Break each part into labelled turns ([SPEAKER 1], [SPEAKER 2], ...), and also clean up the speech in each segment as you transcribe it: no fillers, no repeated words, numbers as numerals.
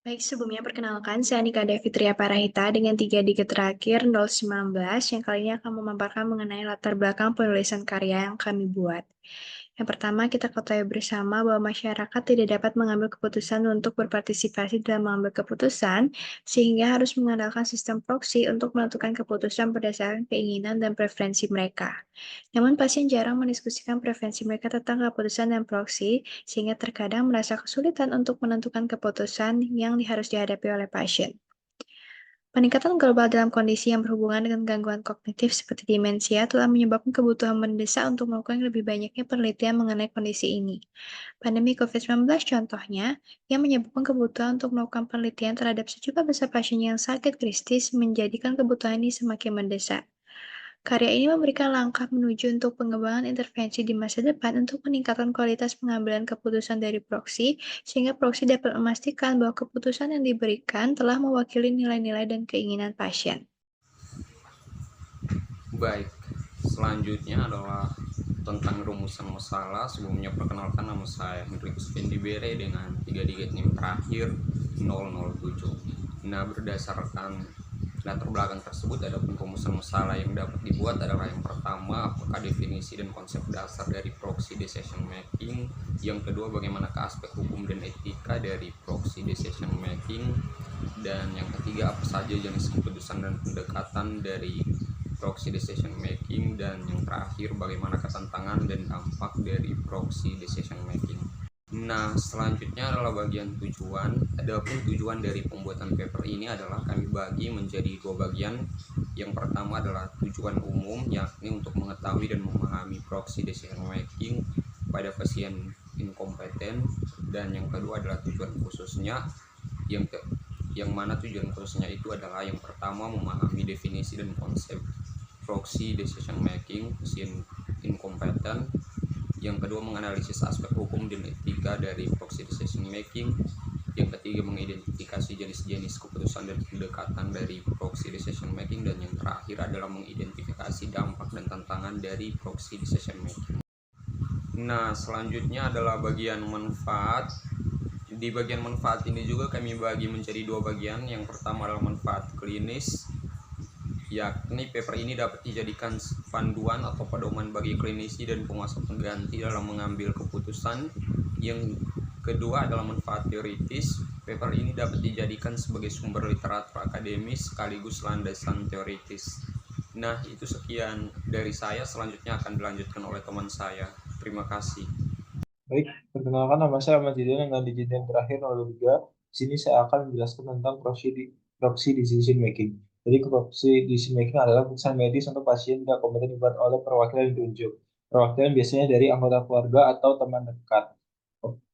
[SPEAKER 1] Baik, sebelumnya perkenalkan, saya Nika Devitria Parahita dengan 3 digit terakhir 019 yang kali ini akan memaparkan mengenai latar belakang penulisan karya yang kami buat. Yang pertama, kita ketahui bersama bahwa masyarakat tidak dapat mengambil keputusan untuk berpartisipasi dalam mengambil keputusan, sehingga harus mengandalkan sistem proksi untuk menentukan keputusan berdasarkan keinginan dan preferensi mereka. Namun, pasien jarang mendiskusikan preferensi mereka tentang keputusan dan proksi, sehingga terkadang merasa kesulitan untuk menentukan keputusan yang harus dihadapi oleh pasien. Peningkatan global dalam kondisi yang berhubungan dengan gangguan kognitif seperti demensia telah menyebabkan kebutuhan mendesak untuk melakukan lebih banyaknya penelitian mengenai kondisi ini. Pandemi COVID-19 contohnya, yang menyebabkan kebutuhan untuk melakukan penelitian terhadap sejumlah besar pasien yang sakit kritis menjadikan kebutuhan ini semakin mendesak. Karya ini memberikan langkah menuju untuk pengembangan intervensi di masa depan untuk meningkatkan kualitas pengambilan keputusan dari proksi, sehingga proksi dapat memastikan bahwa keputusan yang diberikan telah mewakili nilai-nilai dan keinginan pasien.
[SPEAKER 2] Baik, selanjutnya adalah tentang rumusan masalah. Sebelumnya perkenalkan, nama saya Hendrikus Bere dengan 3 digit NIM terakhir 007. Nah, berdasarkan latar belakang tersebut, ada rumusan masalah yang dapat dibuat adalah yang pertama, apakah definisi dan konsep dasar dari proxy decision making. Yang kedua, bagaimana aspek hukum dan etika dari proxy decision making. Dan yang ketiga, apa saja jenis keputusan dan pendekatan dari proxy decision making. Dan yang terakhir, bagaimana ketantangan dan dampak dari proxy decision making. Nah, selanjutnya adalah bagian tujuan. Adapun tujuan dari pembuatan paper ini adalah kami bagi menjadi 2 bagian. Yang pertama adalah tujuan umum, yakni untuk mengetahui dan memahami proxy decision making pada pasien inkompeten. Dan yang kedua adalah tujuan khususnya, yang mana tujuan khususnya itu adalah yang pertama, memahami definisi dan konsep proxy decision making pasien inkompeten. Yang kedua, menganalisis aspek hukum dan etika dari proxy decision making. Yang ketiga, mengidentifikasi jenis-jenis keputusan dan pendekatan dari proxy decision making. Dan yang terakhir adalah mengidentifikasi dampak dan tantangan dari proxy decision making. Nah, selanjutnya adalah bagian manfaat. Di bagian manfaat ini juga kami bagi menjadi 2 bagian. Yang pertama adalah manfaat klinis, yakni paper ini dapat dijadikan panduan atau pedoman bagi klinisi dan penguasa pengganti dalam mengambil keputusan. Yang kedua adalah manfaat teoritis. Paper ini dapat dijadikan sebagai sumber literatur akademis sekaligus landasan teoritis. Nah, itu sekian dari saya. Selanjutnya akan dilanjutkan oleh teman saya. Terima kasih.
[SPEAKER 3] Baik, perkenalkan nama saya Ahmad Jidan dengan digit yang terakhir 03. Di sini saya akan menjelaskan tentang proxy decision making. Jadi proxy decision making adalah keputusan medis untuk pasien tidak kompeten dibuat oleh perwakilan yang ditunjuk. Perwakilan biasanya dari anggota keluarga atau teman dekat.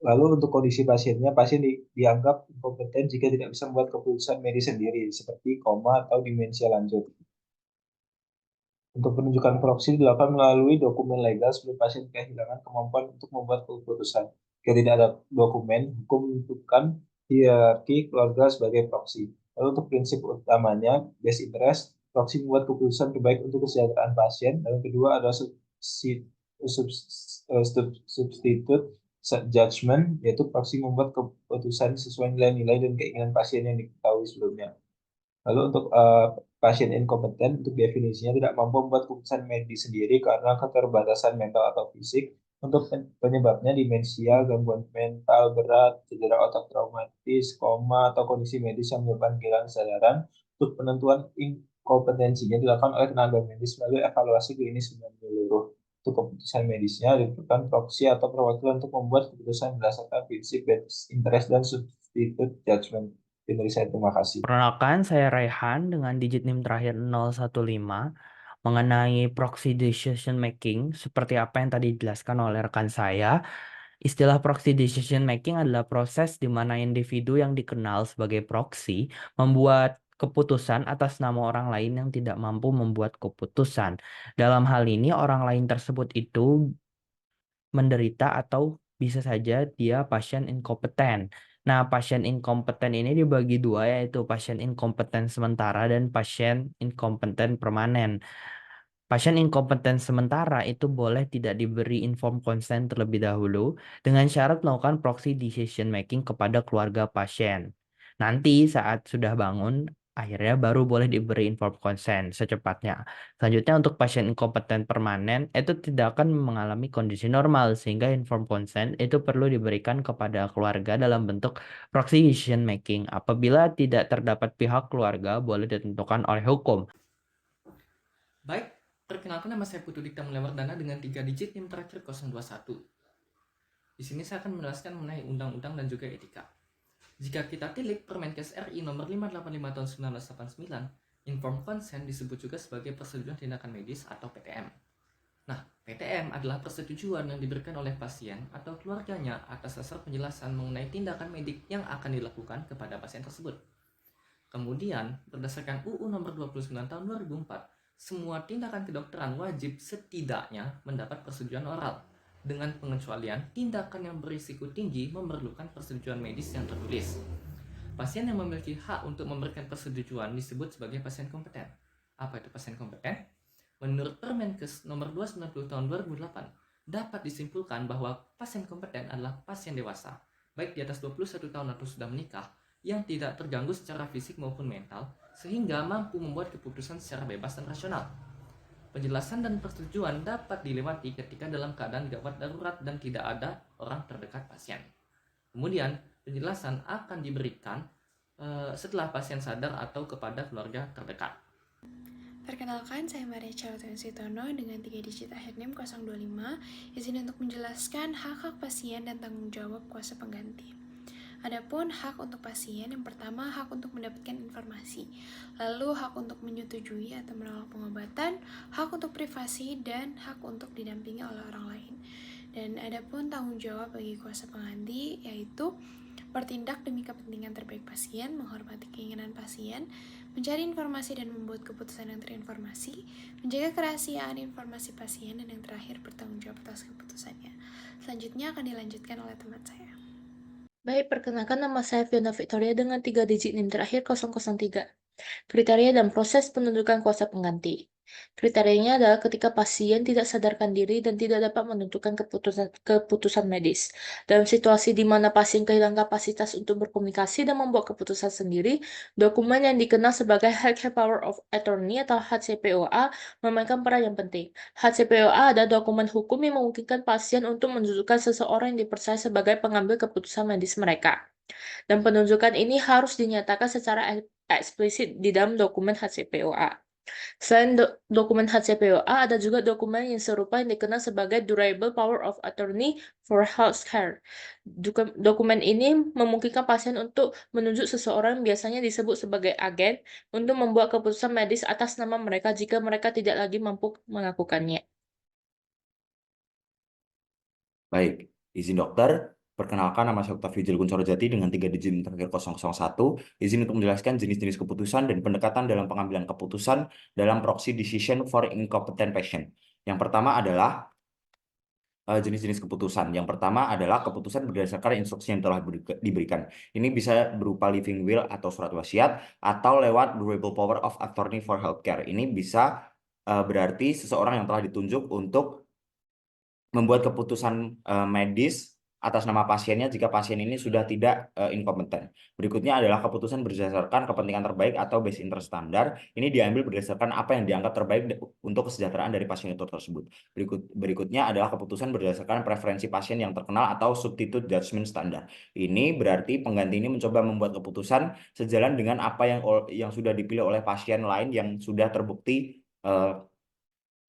[SPEAKER 3] Lalu untuk kondisi pasiennya, pasien dianggap inkompeten jika tidak bisa membuat keputusan medis sendiri, seperti koma atau demensia lanjut. Untuk penunjukan proksi dilakukan melalui dokumen legal sebelum pasien kehilangan kemampuan untuk membuat keputusan. Jika tidak ada dokumen, hukum menentukan hierarki keluarga sebagai proksi. Lalu untuk prinsip utamanya, best interest, proksi membuat keputusan terbaik untuk kesejahteraan pasien. Dan yang kedua adalah substitute judgment, yaitu proksi membuat keputusan sesuai nilai-nilai dan keinginan pasien yang diketahui sebelumnya. Lalu untuk pasien inkompeten, untuk definisinya tidak mampu membuat keputusan medis sendiri karena keterbatasan mental atau fisik. Untuk penyebabnya demensia, gangguan mental berat, cedera otak traumatis, koma, atau kondisi medis yang menyebabkan kehilangan kesadaran. Untuk penentuan inkompetensinya dilakukan oleh tenaga medis melalui evaluasi klinis menyeluruh. Untuk keputusan medisnya dibutuhkan proksi atau perwakilan untuk membuat keputusan berdasarkan prinsip best interest dan substitute judgment. Dari saya terima kasih.
[SPEAKER 4] Perkenalkan, saya Raihan dengan digit NIM terakhir 015 mengenai proxy decision making seperti apa yang tadi dijelaskan oleh rekan saya. Istilah proxy decision making adalah proses di mana individu yang dikenal sebagai proxy membuat keputusan atas nama orang lain yang tidak mampu membuat keputusan. Dalam hal ini, orang lain tersebut itu menderita atau bisa saja dia pasien inkompeten. Nah, pasien inkompeten ini dibagi dua, yaitu pasien inkompeten sementara dan pasien inkompeten permanen. Pasien inkompeten sementara itu boleh tidak diberi informed consent terlebih dahulu dengan syarat melakukan proxy decision making kepada keluarga pasien. Nanti saat sudah bangun, akhirnya baru boleh diberi informed consent secepatnya. Selanjutnya untuk pasien inkompeten permanen itu tidak akan mengalami kondisi normal sehingga informed consent itu perlu diberikan kepada keluarga dalam bentuk proxy decision making. Apabila tidak terdapat pihak keluarga boleh ditentukan oleh hukum.
[SPEAKER 5] Baik, perkenalkan nama saya Putu Dikta Melewar Dana dengan 3 digit NIM terakhir 021. Di sini saya akan menjelaskan mengenai undang-undang dan juga etika. Jika kita tilik Permenkes RI nomor 585 tahun 1989, informed consent disebut juga sebagai persetujuan tindakan medis atau PTM. Nah, PTM adalah persetujuan yang diberikan oleh pasien atau keluarganya atas dasar penjelasan mengenai tindakan medik yang akan dilakukan kepada pasien tersebut. Kemudian, berdasarkan UU nomor 29 tahun 2004, semua tindakan kedokteran wajib setidaknya mendapat persetujuan oral, dengan pengecualian tindakan yang berisiko tinggi memerlukan persetujuan medis yang tertulis. Pasien yang memiliki hak untuk memberikan persetujuan disebut sebagai pasien kompeten. Apa itu pasien kompeten? Menurut Permenkes nomor 290 tahun 2008, dapat disimpulkan bahwa pasien kompeten adalah pasien dewasa, baik di atas 21 tahun atau sudah menikah, yang tidak terganggu secara fisik maupun mental, sehingga mampu membuat keputusan secara bebas dan rasional. Penjelasan dan persetujuan dapat dilewati ketika dalam keadaan gawat darurat dan tidak ada orang terdekat pasien. Kemudian, penjelasan akan diberikan setelah pasien sadar atau kepada keluarga terdekat.
[SPEAKER 1] Perkenalkan, saya Maria Charlotte Sitono dengan 3 digit akhir NIM 025, izin untuk menjelaskan hak-hak pasien dan tanggung jawab kuasa pengganti. Adapun hak untuk pasien, yang pertama hak untuk mendapatkan informasi, lalu hak untuk menyetujui atau menolak pengobatan, hak untuk privasi, dan hak untuk didampingi oleh orang lain. Dan adapun tanggung jawab bagi kuasa pengganti, yaitu bertindak demi kepentingan terbaik pasien, menghormati keinginan pasien, mencari informasi dan membuat keputusan yang terinformasi, menjaga kerahasiaan informasi pasien, dan yang terakhir bertanggung jawab atas keputusannya. Selanjutnya akan dilanjutkan oleh teman saya.
[SPEAKER 6] Baik, perkenalkan nama saya Fiona Victoria dengan 3 digit NIM terakhir 003. Kriteria dan proses penunjukan kuasa pengganti. Kriterianya adalah ketika pasien tidak sadarkan diri dan tidak dapat menentukan keputusan medis. Dalam situasi di mana pasien kehilangan kapasitas untuk berkomunikasi dan membuat keputusan sendiri, dokumen yang dikenal sebagai Healthcare Power of Attorney atau HCPOA memainkan peran yang penting. HCPOA adalah dokumen hukum yang memungkinkan pasien untuk menunjukkan seseorang yang dipercaya sebagai pengambil keputusan medis mereka. Dan penunjukan ini harus dinyatakan secara eksplisit di dalam dokumen HCPOA. Selain dokumen HCPOA, ada juga dokumen yang serupa yang dikenal sebagai Durable Power of Attorney for Healthcare. Dokumen ini memungkinkan pasien untuk menunjuk seseorang, biasanya disebut sebagai agen, untuk membuat keputusan medis atas nama mereka jika mereka tidak lagi mampu melakukannya.
[SPEAKER 7] Baik, izin dokter. Perkenalkan, nama saya Octavio Jelgun Sorojati dengan 3 digit terakhir 001. Izin untuk menjelaskan jenis-jenis keputusan dan pendekatan dalam pengambilan keputusan dalam proxy decision for incompetent patient. Yang pertama adalah jenis-jenis keputusan. Yang pertama adalah keputusan berdasarkan instruksi yang telah diberikan. Ini bisa berupa living will atau surat wasiat atau lewat durable power of attorney for healthcare. Ini bisa berarti seseorang yang telah ditunjuk untuk membuat keputusan medis atas nama pasiennya jika pasien ini sudah tidak inkompeten. Berikutnya adalah keputusan berdasarkan kepentingan terbaik atau best interest standar. Ini diambil berdasarkan apa yang dianggap terbaik untuk kesejahteraan dari pasien itu tersebut. Berikutnya adalah keputusan berdasarkan preferensi pasien yang terkenal atau substitute judgment standard. Ini berarti pengganti ini mencoba membuat keputusan sejalan dengan apa yang sudah dipilih oleh pasien lain yang sudah terbukti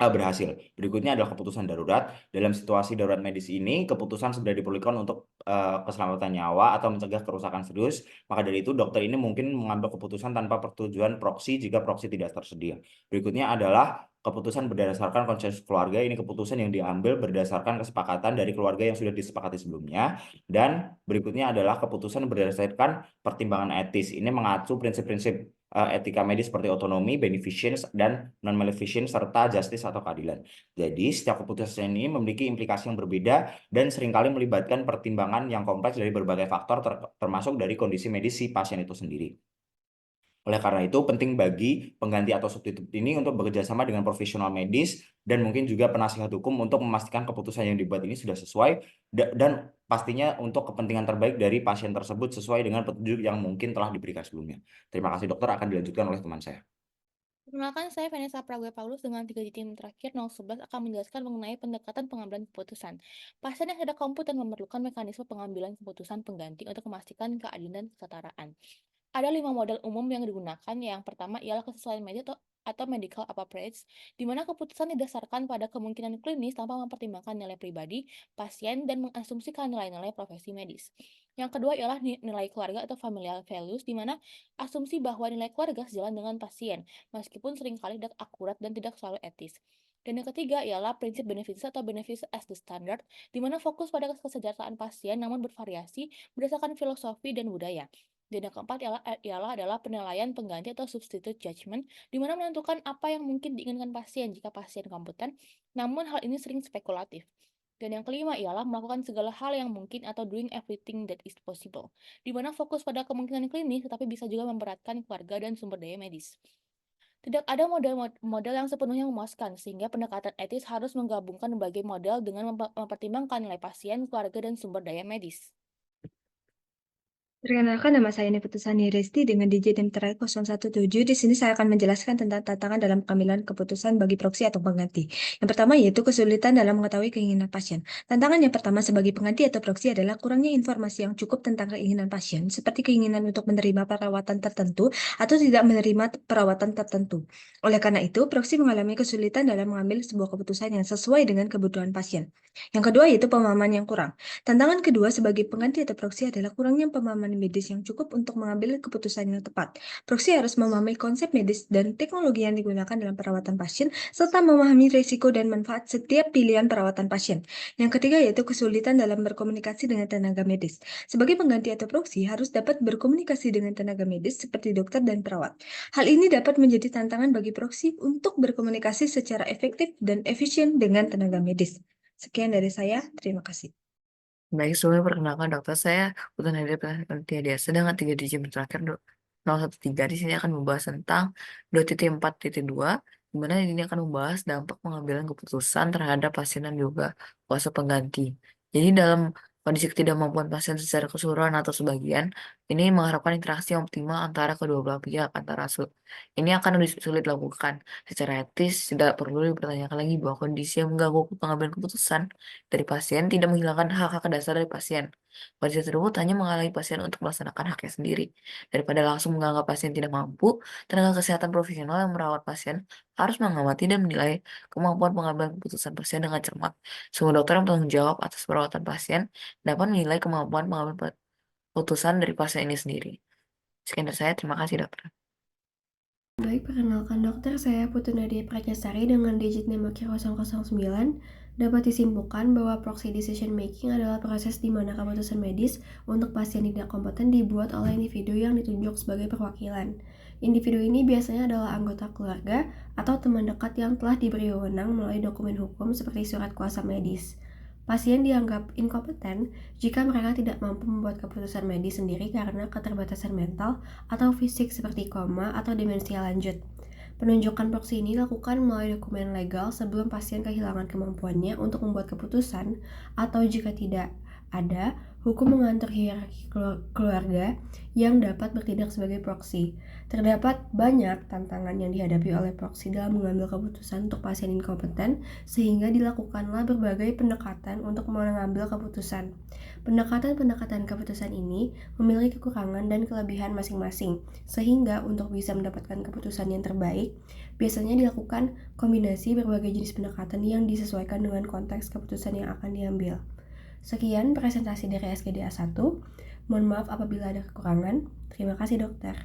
[SPEAKER 7] berhasil. Berikutnya adalah keputusan darurat. Dalam situasi darurat medis ini, keputusan sebenarnya diperlukan untuk keselamatan nyawa atau mencegah kerusakan serius. Maka dari itu, dokter ini mungkin mengambil keputusan tanpa persetujuan proksi jika proksi tidak tersedia. Berikutnya adalah keputusan berdasarkan konsensus keluarga. Ini keputusan yang diambil berdasarkan kesepakatan dari keluarga yang sudah disepakati sebelumnya. Dan berikutnya adalah keputusan berdasarkan pertimbangan etis. Ini mengacu prinsip-prinsip etika medis seperti otonomi, beneficence, dan non-maleficence, serta justice atau keadilan. Jadi, setiap keputusan ini memiliki implikasi yang berbeda dan seringkali melibatkan pertimbangan yang kompleks dari berbagai faktor termasuk dari kondisi medis si pasien itu sendiri. Oleh karena itu, penting bagi pengganti atau substitut ini untuk bekerja sama dengan profesional medis dan mungkin juga penasihat hukum untuk memastikan keputusan yang dibuat ini sudah sesuai dan pastinya untuk kepentingan terbaik dari pasien tersebut sesuai dengan petunjuk yang mungkin telah diberikan sebelumnya. Terima kasih dokter, akan dilanjutkan oleh teman saya.
[SPEAKER 6] Perkenalkan, saya Vanessa Prague Paulus dengan 3 digit NIM terakhir 011 akan menjelaskan mengenai pendekatan pengambilan keputusan. Pasien yang tidak komputer memerlukan mekanisme pengambilan keputusan pengganti untuk memastikan keadilan dan kesetaraan. Ada 5 model umum yang digunakan. Yang pertama ialah kesesuaian medis atau medical approach, di mana keputusan didasarkan pada kemungkinan klinis tanpa mempertimbangkan nilai pribadi, pasien, dan mengasumsikan nilai-nilai profesi medis. Yang kedua ialah nilai keluarga atau familial values, di mana asumsi bahwa nilai keluarga sejalan dengan pasien, meskipun seringkali tidak akurat dan tidak selalu etis. Dan yang ketiga ialah prinsip benefits atau benefits as the standard, di mana fokus pada kesejahteraan pasien namun bervariasi berdasarkan filosofi dan budaya. Dan yang keempat adalah penilaian pengganti atau substitute judgment, di mana menentukan apa yang mungkin diinginkan pasien jika pasien kompeten, namun hal ini sering spekulatif. Dan yang kelima ialah melakukan segala hal yang mungkin atau doing everything that is possible, di mana fokus pada kemungkinan klinis tetapi bisa juga memberatkan keluarga dan sumber daya medis. Tidak ada model yang sepenuhnya memuaskan, sehingga pendekatan etis harus menggabungkan berbagai model dengan mempertimbangkan nilai pasien, keluarga, dan sumber daya medis.
[SPEAKER 1] Perkenalkan, nama saya Putusani Resti dengan digit NIM terakhir 017. Di sini saya akan menjelaskan tentang tantangan dalam pengambilan keputusan bagi proksi atau pengganti. Yang pertama yaitu kesulitan dalam mengetahui keinginan pasien. Tantangan yang pertama sebagai pengganti atau proksi adalah kurangnya informasi yang cukup tentang keinginan pasien, seperti keinginan untuk menerima perawatan tertentu atau tidak menerima perawatan tertentu. Oleh karena itu, proksi mengalami kesulitan dalam mengambil sebuah keputusan yang sesuai dengan kebutuhan pasien. Yang kedua yaitu pemahaman yang kurang. Tantangan kedua sebagai pengganti atau proksi adalah kurangnya pemahaman medis yang cukup untuk mengambil keputusan yang tepat. Proksi harus memahami konsep medis dan teknologi yang digunakan dalam perawatan pasien, serta memahami risiko dan manfaat setiap pilihan perawatan pasien. Yang ketiga yaitu kesulitan dalam berkomunikasi dengan tenaga medis. Sebagai pengganti atau proksi harus dapat berkomunikasi dengan tenaga medis seperti dokter dan perawat. Hal ini dapat menjadi tantangan bagi proksi untuk berkomunikasi secara efektif dan efisien dengan tenaga medis. Sekian dari saya, terima kasih.
[SPEAKER 8] Baik, sebelumnya perkenalkan dokter saya Putu Nadia Tiadiasa dengan 3 digit terakhir 013. Di sini akan membahas tentang 2.4.2, di mana ini akan membahas dampak pengambilan keputusan terhadap pasien dan juga kuasa pengganti. Jadi dalam kondisi ketidakmampuan pasien secara keseluruhan atau sebagian, ini mengharapkan interaksi yang optimal antara kedua belah pihak. Ini akan lebih sulit dilakukan. Secara etis, tidak perlu dipertanyakan lagi bahwa kondisi yang mengganggu pengambilan keputusan dari pasien tidak menghilangkan hak-hak dasar dari pasien. Kondisi tersebut hanya menghalangi pasien untuk melaksanakan haknya sendiri. Daripada langsung menganggap pasien tidak mampu, tenaga kesehatan profesional yang merawat pasien harus mengamati dan menilai kemampuan pengambilan keputusan pasien dengan cermat. Semua dokter yang bertanggung jawab atas perawatan pasien dapat menilai kemampuan pengambilan keputusan dari pasien ini sendiri. Sekian dari saya, terima kasih dokter.
[SPEAKER 9] Baik, perkenalkan dokter, saya Putu Nadia Pratyasari dengan digit NIM akhir 009. Dapat disimpulkan bahwa proxy decision making adalah proses di mana keputusan medis untuk pasien tidak kompeten dibuat oleh individu yang ditunjuk sebagai perwakilan. Individu ini biasanya adalah anggota keluarga atau teman dekat yang telah diberi wewenang melalui dokumen hukum seperti surat kuasa medis. Pasien dianggap inkompeten jika mereka tidak mampu membuat keputusan medis sendiri karena keterbatasan mental atau fisik seperti koma atau demensia lanjut. Penunjukan proksi ini dilakukan melalui dokumen legal sebelum pasien kehilangan kemampuannya untuk membuat keputusan, atau jika tidak ada, hukum mengatur hierarki keluarga yang dapat bertindak sebagai proksi. Terdapat banyak tantangan yang dihadapi oleh proksi dalam mengambil keputusan untuk pasien inkompeten, sehingga dilakukanlah berbagai pendekatan untuk mengambil keputusan. Pendekatan-pendekatan keputusan ini memiliki kekurangan dan kelebihan masing-masing, sehingga untuk bisa mendapatkan keputusan yang terbaik, biasanya dilakukan kombinasi berbagai jenis pendekatan yang disesuaikan dengan konteks keputusan yang akan diambil. Sekian presentasi dari SGDA 1. Mohon maaf apabila ada kekurangan. Terima kasih dokter.